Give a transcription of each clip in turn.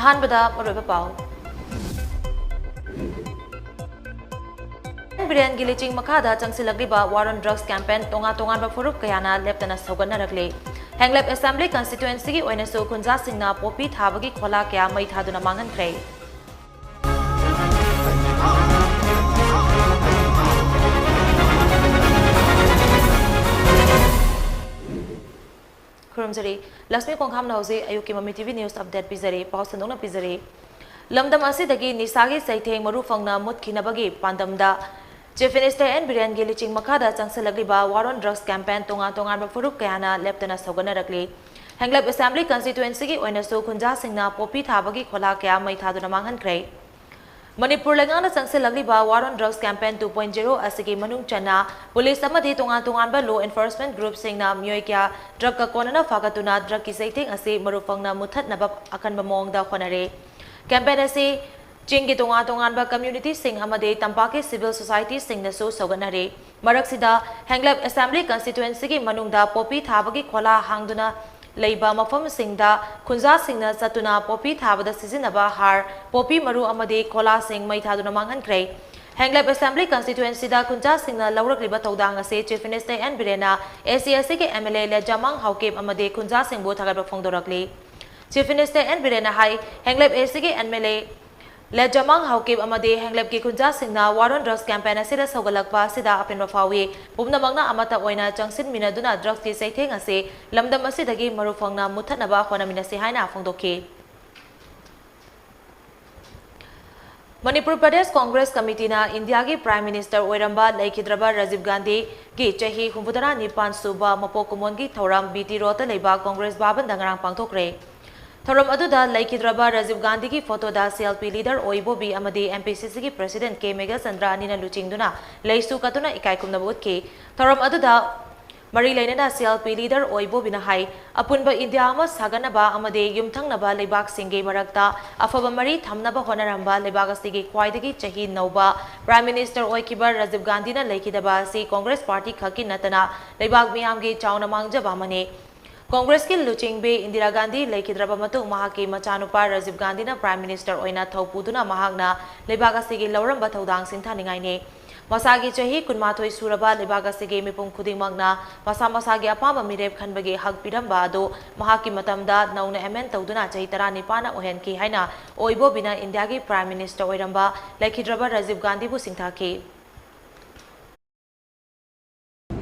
ꯑꯍꯥꯟꯕꯗ ꯃꯔꯨꯑꯣꯏꯕ ꯄꯥꯎ ꯕꯤꯔꯦꯟꯒꯤ ꯂꯤꯆꯤꯡ ꯃꯈꯥꯗ ꯆꯪꯁꯤꯜꯂꯛꯂꯤꯕ ꯋꯥꯔ ꯑꯣꯟ ꯗ꯭ꯔꯒꯁ ꯀꯦꯝꯄꯦꯟ ꯇꯣꯉꯥꯟ-ꯇꯣꯉꯥꯟꯕ ꯐꯨꯔꯨꯞ ꯀꯌꯥꯅ ꯂꯦꯞꯇꯅ ꯁꯧꯒꯠꯅꯔꯛꯂꯤ ꯍꯦꯡꯂꯦꯞ ꯑꯦꯁꯦꯝꯕ꯭ꯂꯤ ꯀꯟꯁꯇꯤꯇ꯭ꯌꯨꯑꯦꯟꯁꯤꯒꯤ ꯑꯣꯏꯅꯁꯨ ꯈꯨꯟꯖꯥꯁꯤꯡꯅ ꯄꯣꯄꯤ ꯊꯥꯕꯒꯤ ꯈꯣꯜꯂꯥ ꯀꯌꯥ ꯃꯩ ꯊꯥꯗꯨꯅ ꯃꯥꯡꯍꯟꯈ꯭ꯔꯦ ꯈꯨꯔꯨꯝꯖꯔꯤ ꯂꯛꯁꯃꯤ ꯀꯣꯡꯈꯥꯝꯅ ꯍꯧꯖꯤꯛ ꯑꯌꯨꯛꯀꯤ ꯃꯃꯤ ꯇꯤꯚꯤ ꯅ꯭ꯌꯨꯁ ꯑꯞꯗꯦꯠ ꯄꯤꯖꯔꯤ ꯄꯥꯎ ꯁꯟꯗꯣꯛꯅ ꯄꯤꯖꯔꯤ ꯂꯝꯗꯝ ꯑꯁꯤꯗꯒꯤ ꯅꯤꯁꯥꯒꯤ ꯆꯩꯊꯦꯡ ꯃꯔꯨ ꯐꯪꯅ ꯃꯨꯠꯈꯤꯅꯕꯒꯤ ꯄꯥꯟꯗꯝꯗ ꯆꯤꯐ ꯃꯤꯅꯤꯁꯇꯔ ꯑꯦꯟ ꯕꯤꯔꯦꯟꯒꯤ ꯂꯤꯆꯤꯡ ꯃꯈꯥꯗ ꯆꯪꯁꯤꯜꯂꯛꯂꯤꯕ ꯋꯥꯔ ꯑꯣꯟ ꯗ꯭ꯔꯒꯁ ꯀꯦꯝꯄꯦꯟ ꯇꯣꯉꯥꯟ-ꯇꯣꯉꯥꯟꯕ ꯐꯨꯔꯨꯞ ꯀꯌꯥꯅ ꯂꯦꯞꯇꯅ ꯁꯧꯒꯠꯅꯔꯛꯂꯤ ꯍꯦꯡꯂꯦꯞ ꯑꯦꯁꯦꯝꯕ꯭ꯂꯤ ꯀꯟꯁꯇꯤꯇ꯭ꯌꯨꯑꯦꯟꯁꯤꯒꯤ ꯑꯣꯏꯅꯁꯨ ꯈꯨꯟꯖꯥꯁꯤꯡꯅ ꯄꯣꯄꯤ ꯊꯥꯕꯒꯤ ꯈꯣꯜꯂꯥ ꯀꯌꯥ ꯃꯩ ꯊꯥꯗꯨꯅ ꯃꯥꯡꯍꯟꯈ꯭ꯔꯦ ꯃꯅꯤꯄꯨꯔ ꯂꯩꯉꯥꯛꯅ ꯆꯪꯁꯤꯜꯂꯛꯂꯤꯕ ꯋꯥꯔ ꯑꯣꯟ ꯗ꯭ꯔꯒꯁ ꯀꯦꯝꯄꯦꯟ 2.0 ꯑꯁꯤꯒꯤ ꯃꯅꯨꯡ ꯆꯟꯅ ꯄꯨꯂꯤꯁ ꯑꯃꯗꯤ ꯇꯣꯉꯥꯟ-ꯇꯣꯉꯥꯟꯕ ꯂꯣ ꯑꯦꯟꯐꯣꯔꯁꯃꯦꯟꯠ ꯒ꯭ꯔꯨꯞꯁꯤꯡꯅ ꯃꯤꯑꯣꯏ ꯀꯌꯥ ꯗ꯭ꯔꯒꯀ ꯀꯣꯟꯅꯅ ꯐꯥꯒꯠꯇꯨꯅ ꯗ꯭ꯔꯒꯀꯤ ꯆꯩꯊꯦꯡ ꯑꯁꯤ ꯃꯔꯨ ꯐꯪꯅ ꯃꯨꯠꯊꯠꯅꯕ ꯑꯀꯟꯕ ꯃꯑꯣꯡꯗ ꯍꯣꯠꯅꯔꯦ ꯀꯦꯝꯄꯦꯟ ꯑꯁꯤ ꯆꯤꯡꯒꯤ ꯇꯣꯉꯥꯟ-ꯇꯣꯉꯥꯟꯕ ꯀꯝꯃ꯭ꯌꯨꯅꯤꯇꯤꯁꯤꯡ ꯑꯃꯗꯤ ꯇꯝꯄꯥꯛꯀꯤ ꯁꯤꯚꯤꯜ ꯁꯣꯁꯥꯏꯇꯤꯁꯤꯡꯅꯁꯨ ꯁꯧꯒꯠꯅꯔꯤ ꯃꯔꯛꯁꯤꯗ ꯍꯦꯡꯂꯦꯞ ꯑꯦꯁꯦꯝꯕ꯭ꯂꯤ ꯀꯟꯁꯇꯤꯇ꯭ꯌꯨꯑꯦꯟꯁꯤꯒꯤ ꯃꯅꯨꯡꯗ ꯄꯣꯄꯤ ꯊꯥꯕꯒꯤ ꯈꯣꯜꯂꯥ ꯍꯥꯡꯗꯨꯅ ꯂꯩꯕ ꯃꯐꯝꯁꯤꯡꯗ ꯈꯨꯟꯖꯥꯁꯤꯡꯅ ꯆꯠꯇꯨꯅ ꯄꯣꯄꯤ ꯊꯥꯕꯗ ꯁꯤꯖꯤꯟꯅꯕ ꯍꯥꯔ ꯄꯣꯄꯤ ꯃꯔꯨ ꯑꯃꯗꯤ ꯈꯣꯜꯂꯥꯁꯤꯡ ꯃꯩ ꯊꯥꯗꯨꯅ ꯃꯥꯡꯍꯟꯈ꯭ꯔꯦ ꯍꯦꯡꯂꯦꯞ ꯑꯦꯁꯦꯝꯕ꯭ꯂꯤ ꯀꯟꯁꯇꯤꯇ꯭ꯌꯨꯑꯦꯟꯁꯤꯗ ꯈꯨꯟꯖꯥꯁꯤꯡꯅ ꯂꯧꯔꯛꯂꯤꯕ ꯊꯧꯗꯥꯡ ꯑꯁꯤ ꯆꯤꯐ ꯃꯤꯅꯤꯁꯇꯔ ꯑꯦꯟ ꯕꯤꯔꯦꯟꯅ ꯑꯦꯁꯤ ꯑꯦꯝꯑꯦꯜꯑꯦ ꯂꯦꯖꯥꯃꯥꯡ ꯍꯥꯎꯀꯦꯞ ꯑꯃꯗꯤ ꯈꯨꯟꯖꯥꯁꯤꯡꯕꯨ ꯊꯥꯒꯠꯄ ꯐꯣꯡꯗꯣꯔꯛꯂꯤ ꯆꯤꯐ ꯃꯤꯅꯤꯁꯇꯔ ꯑꯦꯟ ꯕꯤꯔꯦꯟꯅ ꯍꯥꯏ ꯍꯦꯡꯂꯦꯞ ꯑꯦꯁꯤꯒꯤ ꯑꯦꯝꯑꯦꯜꯑꯦ ꯂꯦꯖꯥꯃꯥꯡ ꯍꯥꯎꯀꯦꯞ ꯑꯃꯗꯤ ꯍꯦꯡꯂꯦꯞꯀꯤ ꯈꯨꯟꯖꯥꯁꯤꯡꯅ ꯋꯥꯔ ꯑꯣꯟ ꯗ꯭ꯔꯒꯁ ꯀꯦꯝꯄꯦꯟ ꯑꯁꯤꯗ ꯁꯧꯒꯠꯂꯛꯄ ꯑꯁꯤꯗ ꯑꯄꯦꯟꯕ ꯐꯥꯎꯏ ꯄꯨꯝꯅꯃꯛꯅ ꯑꯃꯠꯇ ꯑꯣꯏꯅ ꯆꯪꯁꯤꯟꯃꯤꯟꯅꯗꯨꯅ ꯗ꯭ꯔꯒꯁꯀꯤ ꯆꯩꯊꯦꯡ ꯑꯁꯤ ꯂꯝꯗꯝ ꯑꯁꯤꯗꯒꯤ ꯃꯔꯨ ꯐꯪꯅ ꯃꯨꯠꯊꯠꯅꯕ ꯍꯣꯠꯅꯃꯤꯟꯅꯁꯤ ꯍꯥꯏꯅ ꯐꯣꯡꯗꯣꯛꯈꯤ ꯃꯅꯤꯄꯨꯔ ꯄ꯭ꯔꯗꯦꯁ ꯀꯣꯡꯒ꯭ꯔꯦꯁ ꯀꯃꯤꯇꯤꯅ ꯏꯟꯗꯤꯌꯥꯒꯤ ꯄ꯭ꯔꯥꯏꯝ ꯃꯤꯅꯤꯁꯇꯔ ꯑꯣꯏꯔꯝꯕ ꯂꯩꯈꯤꯗ꯭ꯔꯕ ꯔꯥꯖꯤꯕ ꯒꯥꯟꯙꯤꯒꯤ ꯆꯍꯤ 69 ꯁꯨꯕ ꯃꯄꯣꯛ ꯀꯨꯝꯑꯣꯟꯒꯤ ꯊꯧꯔꯝ ꯕꯤꯇꯤ ꯔꯣꯗꯇ ꯂꯩꯕ ꯀꯣꯡꯒ꯭ꯔꯦꯁ ꯚꯥꯕꯟꯗ ꯉꯔꯥꯡ ꯄꯥꯡꯊꯣꯛꯈ꯭ꯔꯦ ꯊꯧꯔꯝ ꯑꯗꯨꯗ ꯂꯩꯈꯤꯗ꯭ꯔꯕ ꯔꯥꯖꯤꯕ ꯒꯥꯟꯙꯤꯒꯤ ꯐꯣꯇꯣꯗ ꯁꯤꯑꯦꯜꯄꯤ ꯂꯤꯗꯔ ꯑꯣꯏꯕꯣꯕꯤ ꯑꯃꯗꯤ ꯑꯦꯝꯄꯤꯁꯤꯁꯤꯒꯤ ꯄ꯭ꯔꯦꯁꯤꯗꯦꯟꯠ ꯀꯦ ꯃꯦꯘꯆꯟꯗ꯭ꯔ ꯑꯅꯤꯅ ꯂꯨꯆꯤꯡꯗꯨꯅ ꯂꯩꯁꯨ ꯀꯠꯇꯨꯅ ꯏꯀꯥꯏ ꯈꯨꯝꯅꯕ ꯎꯠꯈꯤ ꯊꯧꯔꯝ ꯑꯗꯨꯗ ꯃꯔꯤ ꯂꯩꯅꯅ ꯁꯤꯑꯦꯜꯄꯤ ꯂꯤꯗꯔ ꯑꯣꯏꯕꯣꯕꯤꯅ ꯍꯥꯏ ꯑꯄꯨꯟꯕ ꯏꯟꯗꯤꯌꯥ ꯑꯃ ꯁꯥꯒꯠꯅꯕ ꯑꯃꯗꯤ ꯌꯨꯝꯊꯪꯅꯕ ꯂꯩꯕꯥꯛꯁꯤꯡꯒꯤ ꯃꯔꯛꯇ ꯑꯐꯕ ꯃꯔꯤ ꯊꯝꯅꯕ ꯍꯣꯠꯅꯔꯝꯕ ꯂꯩꯕꯥꯛ ꯑꯁꯤꯒꯤ ꯈ꯭ꯋꯥꯏꯗꯒꯤ ꯆꯍꯤ ꯅꯧꯕ ꯄ꯭ꯔꯥꯏꯝ ꯃꯤꯅꯤꯁꯇꯔ ꯑꯣꯏꯈꯤꯕ ꯔꯥꯖꯤꯕ ꯒꯥꯟꯙꯤꯅ ꯂꯩꯈꯤꯗꯕ ꯑꯁꯤ ꯀꯣꯡꯒ꯭ꯔꯦꯁ ꯄꯥꯔꯇꯤ ꯈꯛꯀꯤ ꯅꯠꯇꯅ ꯂꯩꯕꯥꯛ ꯃꯤꯌꯥꯝꯒꯤ ꯆꯥꯎꯅ ꯃꯥꯡꯖꯕ ꯑꯃꯅꯤ ꯀꯣꯡꯒ꯭ꯔꯦꯁꯀꯤ ꯂꯨꯆꯤꯡꯕꯤ ꯏꯟꯗꯤꯔꯥ ꯒꯥꯟꯙꯤ ꯂꯩꯈꯤꯗ꯭ꯔꯕ ꯃꯇꯨꯡ ꯃꯍꯥꯛꯀꯤ ꯃꯆꯥꯅꯨꯄꯥ ꯔꯥꯖꯤꯕ ꯒꯥꯟꯙꯤꯅ ꯄ꯭ꯔꯥꯏꯝ ꯃꯤꯅꯤꯁꯇꯔ ꯑꯣꯏꯅ ꯊꯧ ꯄꯨꯗꯨꯅ ꯃꯍꯥꯛꯅ ꯂꯩꯕꯥꯛ ꯑꯁꯤꯒꯤ ꯂꯧꯔꯝꯕ ꯊꯧꯗꯥꯡ ꯁꯤꯡꯊꯥꯅꯤꯡꯉꯥꯏꯅꯤ ꯃꯁꯥꯒꯤ ꯆꯍꯤ 12 ꯁꯨꯔꯕ ꯂꯩꯕꯥꯛ ꯑꯁꯤꯒꯤ ꯃꯤꯄꯨꯝ ꯈꯨꯗꯤꯡꯃꯛꯅ ꯃꯁꯥ-ꯃꯁꯥꯒꯤ ꯑꯄꯥꯝꯕ ꯃꯤꯔꯦꯞ ꯈꯟꯕꯒꯤ ꯍꯛ ꯄꯤꯔꯝꯕ ꯑꯗꯨ ꯃꯍꯥꯛꯀꯤ ꯃꯇꯝꯗ ꯅꯧꯅ ꯑꯦꯃꯦꯟ ꯇꯧꯗꯨꯅ ꯆꯍꯤ 19 ꯑꯣꯏꯍꯟꯈꯤ ꯍꯥꯏꯅ ꯑꯣꯏꯕꯣꯕꯤꯅ ꯏꯟꯗꯤꯌꯥꯒꯤ ꯄ꯭ꯔꯥꯏꯝ ꯃꯤꯅꯤꯁꯇꯔ ꯑꯣꯏꯔꯝꯕ ꯂꯩꯈꯤꯗ꯭ꯔꯕ ꯔꯥꯖꯤꯕ ꯒꯥꯟꯙꯤꯕꯨ ꯁꯤꯡꯊꯥꯈꯤ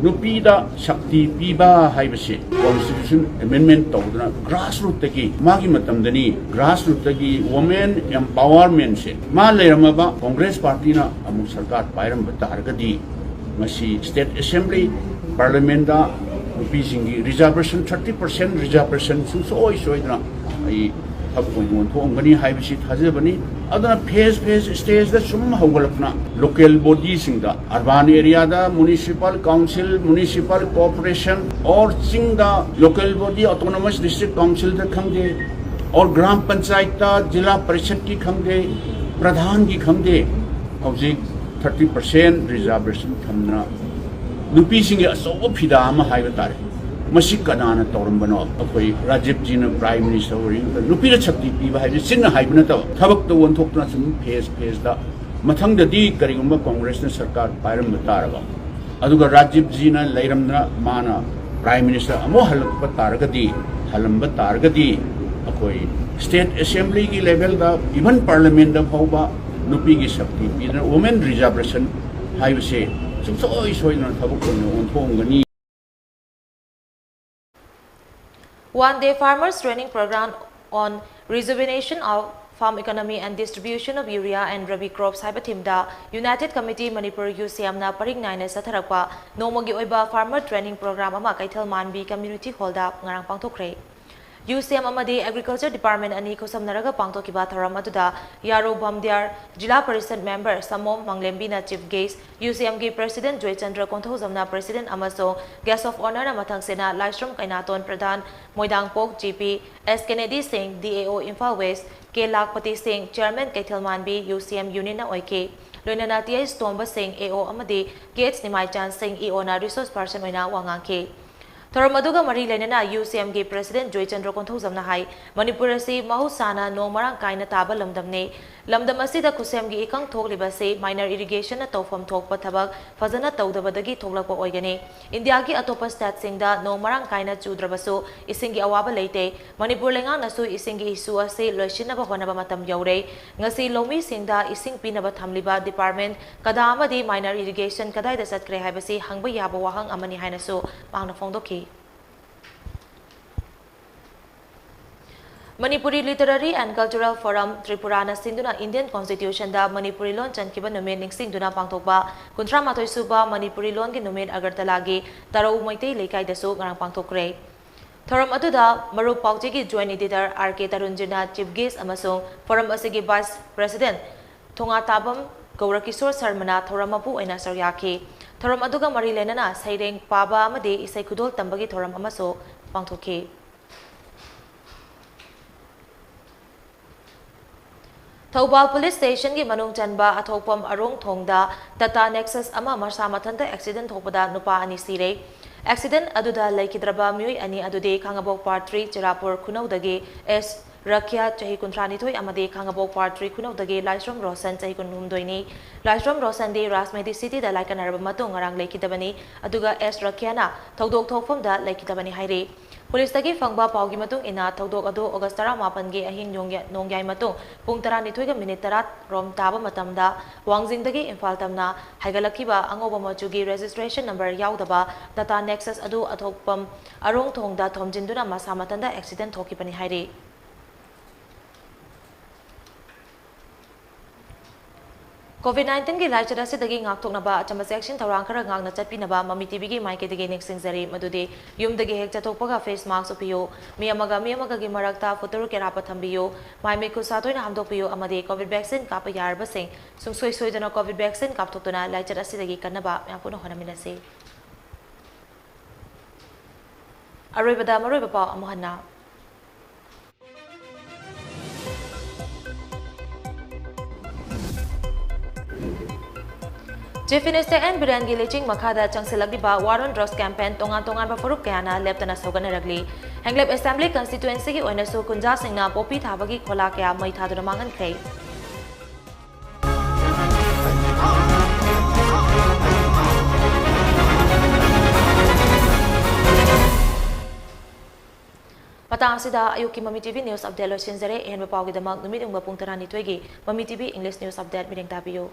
ꯅꯨꯄꯤꯗ ꯁꯛꯇꯤ ꯄꯤꯕ ꯍꯥꯏꯕꯁꯤ ꯀꯣꯟꯁꯇꯤꯇ꯭ꯌꯨꯁꯟ ꯑꯦꯃꯦꯟꯗꯃꯦꯟꯠ ꯇꯧꯗꯨꯅ ꯒ꯭ꯔꯥꯁꯔꯨꯠꯇꯒꯤ ꯃꯥꯒꯤ ꯃꯇꯝꯗꯅꯤ ꯒ꯭ꯔꯥꯁꯔꯨꯠꯇꯒꯤ ꯋꯨꯃꯦꯟ ꯑꯦꯝꯄꯥꯋꯔꯃꯦꯟꯠꯁꯦ ꯃꯥ ꯂꯩꯔꯝꯃꯕ ꯀꯣꯡꯒ꯭ꯔꯦꯁ ꯄꯥꯔꯇꯤꯅ ꯑꯃꯨꯛ ꯁꯔꯀꯥꯔ ꯄꯥꯏꯔꯝꯕ ꯇꯥꯔꯒꯗꯤ ꯃꯁꯤ ꯁ꯭ꯇꯦꯠ ꯑꯦꯁꯦꯝꯕ꯭ꯂꯤ ꯄꯥꯔꯂꯤꯌꯥꯃꯦꯟꯠꯗ ꯅꯨꯄꯤꯁꯤꯡꯒꯤ ꯔꯤꯖꯥꯔꯕꯦꯁꯟ 30% ꯔꯤꯖꯥꯔꯕꯦꯁꯟ ꯁꯨꯡꯁꯣꯏ ꯁꯣꯏꯗꯅ ꯑꯩ ꯍꯛ ꯑꯣꯏꯅ ꯑꯣꯟꯊꯣꯛꯑꯝꯒꯅꯤ ꯍꯥꯏꯕꯁꯤ ꯊꯥꯖꯕꯅꯤ ꯑꯗꯨꯅ ꯐꯦꯖ ꯁ꯭ꯇꯦꯖꯗ ꯁꯨꯝ ꯍꯧꯒꯠꯂꯛꯄꯅ ꯂꯣꯀꯦꯜ ꯕꯣꯗꯤꯁꯤꯡꯗ ꯑꯔꯕꯥꯟ ꯑꯦꯔꯤꯌꯥꯗ municipal council municipal cooperation or ꯆꯤꯡꯗ ꯂꯣꯀꯦꯜ ꯕꯣꯗꯤ ꯑꯣꯇꯣꯅꯣꯃꯁ ꯗꯤꯁꯇ꯭ꯔꯤꯛ ꯀꯥꯎꯟꯁꯤꯜꯗ ꯈꯪꯗꯦ और ग्राम पंचायत जिला परिषद की खंगे प्रधान की खंगे हौजिक 30% रिजर्वेशन थमना नुपी सिंगे असो फिदा अमा हाइबा तारे मसी कनाना तौरंबनो अखोई राजीव जी ने प्राइम मिनिस्टर ओरिंग नुपी द शक्ति पीबा हाइबे सिन हाइबा न तब थबक तो वंथोकना सुम फेज दा मथंग ददी करिगुंबा कांग्रेस ने सरकार पायरम तारगा अदुगा राजीव जी ने लैरमना माना प्राइम मिनिस्टर अमो हलक तारगदी हलंबा तारगदी अखोई स्टेट असेंबली की लेवल दा इवन पार्लियामेंट दा फाउबा नुपी की शक्ति पीना वुमेन रिजर्वेशन हाइबसे सुसोई सोइना थबक को ओंथोंगनी One-day farmers training program on rejuvenation of farm economy and distribution of urea and rabi crops haiba thimda United Committee Manipur UCM na paring naina satharakpa nomogi oiba farmer training program ama Kaithal Manbi Community Hall da ngarang pangthokre UCM amadi Agriculture Department ani khosamnaraga pangtokiba tharam aduda Yaro Bamdiar Jila Parishad Member Samom Manglembina Chief Guest UCM gi President Joy Chandra Konthozamna President amaso Guest of Honor na mathangsena Laistrom Kainaton Pradhan Moidangpok GP S Kennedy Singh DAO Imphal West K Lakpati Singh Chairman Kaithalman B UCM Union na oike Loinana TI Stomba Singh AO amadi Gates Nimaichan Singh EO na resource person oina wangangke Thoram aduga mari lainana UCM gi President Joy Chandra Konthozamna hai Manipur asi mahusana no marang kaina taba lamdamne lamdam asida kusem gi ikang thokliba se minor irrigation na tawfam thokpa thabak fazana tawdabadagi thoklakpa oigani India gi atopa state singda no marang kaina chudrabasu isingi awaba leite Manipur lengang nasu isingi isu ase loisinaba honaba matam yaure ngasi lomi singda ising pinaba thamliba department kada amadi minor irrigation kadai da satkre haibasi hangba yaba wahang amani hainasu mangna phongdoki Manipuri Literary and Cultural Forum Tripura na sinduna Indian Constitution da Manipuri Lon chankiba numen ningsing duna pangtokba kuntra matoi suba Manipuri Lon gi numen Agartala gi Tarau Maitei Lekai dasu ngarang pangtokre Thoram aduda Maru Pauchi gi Joint Editor RK Tarunjina Chief Guest amasung Forum asigi Vice President Thonga Tabam Gaurakishore Sarmana Thoramapu aina saryaki Thoram aduga mari lenana Saireng Paba amade isai khudol tambagi thoram amaso pangtokhe Thobal Police Station gi manung chanba athopam arong thongda Tata Nexus ama marsa mathanta accident thopada nupa ani sire accident aduda laikidraba myoi ani adude Khangabok Part 3 Cherapur Khunaudagi S Rakhya chahi kuntrani thoi amade Khangabok Part 3 Khunaudagi Laisrom Rosan chahi kunhumdoini Laisrom Rosan de Rasmedi City da laikanaraba matung ngarang laikidabani aduga S Rakhya na thodok thokfam da laikidabani haire Police tagi fangba paugi matung ina thodok adu August 18 gi ahing nongyai matung pung 12 ga minute 10 rom taba matamda Wangjing dagi Imphal tamna haigalakiba angoba machugi registration number yaudaba Tata Nexus adu athokpam arong thongda thomjinduna masa matanda accident thokipani haire COVID-19 gi laichala se dagi ngak thoknaba achamba section thorang khara ngak na chatpinaba Mami TV gi maike dagi nexing zari madude yum dagi hek chathokpaga face mask upiyo mi amaga gi marakta photo kerapa thambiyo mai me ku satoina hamdokpiyo amade COVID vaccine kapa yarba sing sungsoi soidana COVID vaccine kap thoktuna laichala se dagi kanaba yapuno honaminase aroibada maroiba pa amohanna Chief Minister and Biran Gileching Makada Changsilagdiba War on Drugs campaign tongan ba Faruq Kayana Leptana Soganaragli Henglep Assembly constituency gi oina su Kunja Singna Popi Thabagi Khola Kaya Mai Thaduna Mangan Khrei Patang sida ayuki Mami TV News Update lo sinzare en bapawgi damak numit ungba pung 12 gi Mami TV English News Update mideng tabiyo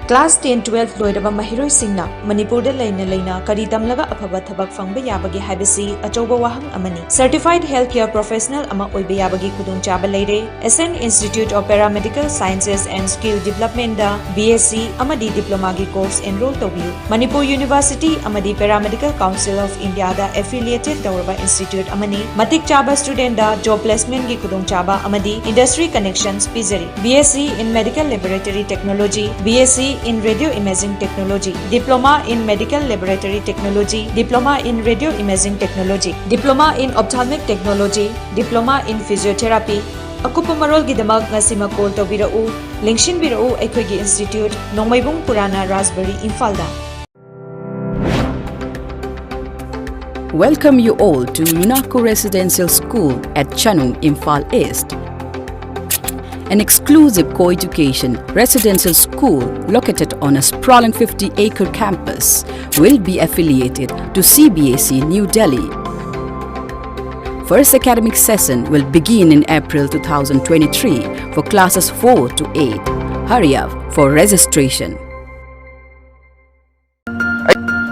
Class 10-12 loiraba mahiroi singna Manipur da leina kari damlaga afaba thabak fangba yabagi habisi achoba wahang amani Certified Healthcare Professional ama oiba yabagi khudung chaba leire SN Institute of Paramedical Sciences and Skill Development da BSc amadi diploma gi course enroll tobiu Manipur University amadi Paramedical Council of India da affiliated tawraba institute amani matik chaba student da job placement gi khudung chaba amadi industry connections pizari BSc in Medical Laboratory Technology BSc in Radio Imaging Technology, Diploma in Medical Laboratory Technology, Diploma in Radio Imaging Technology, Diploma in Ophthalmic Technology, Diploma in Physiotherapy. Akupa marol gidamak ngasima call tawbirau, lingshin birau aikhoigi institute, Nongmaibung Purana Raspberry Infalda. Welcome you all to UNACO Residential School at Chanung, Imphal East. An exclusive co-education residential school located on a sprawling 50-acre campus will be affiliated to CBSE New Delhi. First academic session will begin in April 2023 for classes 4 to 8. Hurry up for registration.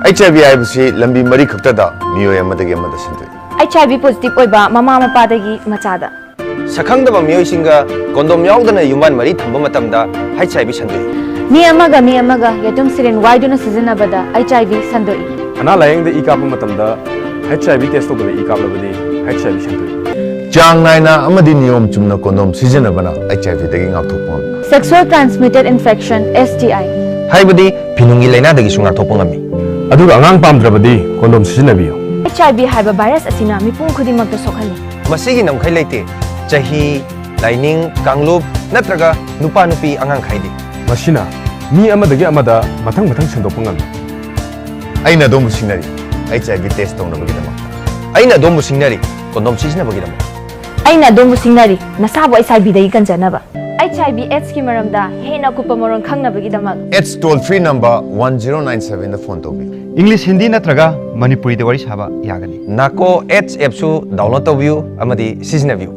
HIV IBC lambi mari khaktada miyoy amadagi amada sindui. HIV positive oiba mama mapadagi machada. Sakhangdaba miyoy singa kondom yaudana yuman mari thamba matamda HIV sandui. Mi amaga yatum siren waiduna sizinabada HIV sandui. Ana layang de ikap matamda HIV test to bade ikap labadi HIV sandui. Chang naina amadi niyom chumna kondom sizinabana HIV dagi ngakthopon. Sexual transmitted infection STI. Haibadi pinungi laina dagi sunga thopongami. Aduga angang pamdrabadi kondom sijinabiyo. HIV haiba virus asina mipung khudimagta sokhali. Masigi namkhai leite chahi laining kanglup natraga nupa nupi angang khaidi. Masina mi amadagi amada mathang sendokpa ngami. Aina dom singnari HIV test tong nabagi dama. Aina dom singnari kondom sijinabagi dama. Aina dombu singnari nasabo HIV dai kanjanaba. HIV AIDS ki maramda hena kupa moron khangnabagi damak. AIDS toll-free number 1097 da phone tobi. English Hindi natraga Manipuri de wari saba yagani. Nako AIDS app su download tobiu amadi sijinabiu.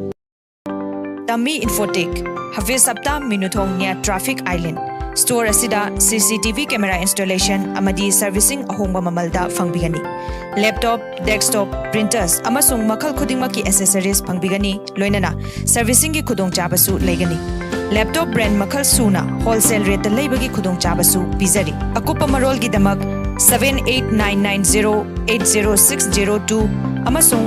Tami Infotech, Hafiz Sapta Minuthong near Traffic Island. Store asida CCTV camera installation amadi servicing ahongba mamalda fangbigani. Laptop, desktop, printers amasung makhal khudingmaki accessories fangbigani loinana servicing gi khudong chabasu leigani. Laptop brand makhal suna wholesale rate leibagi khudong chabasu bizari. Akupa marol gi damak 78990 80602 amasung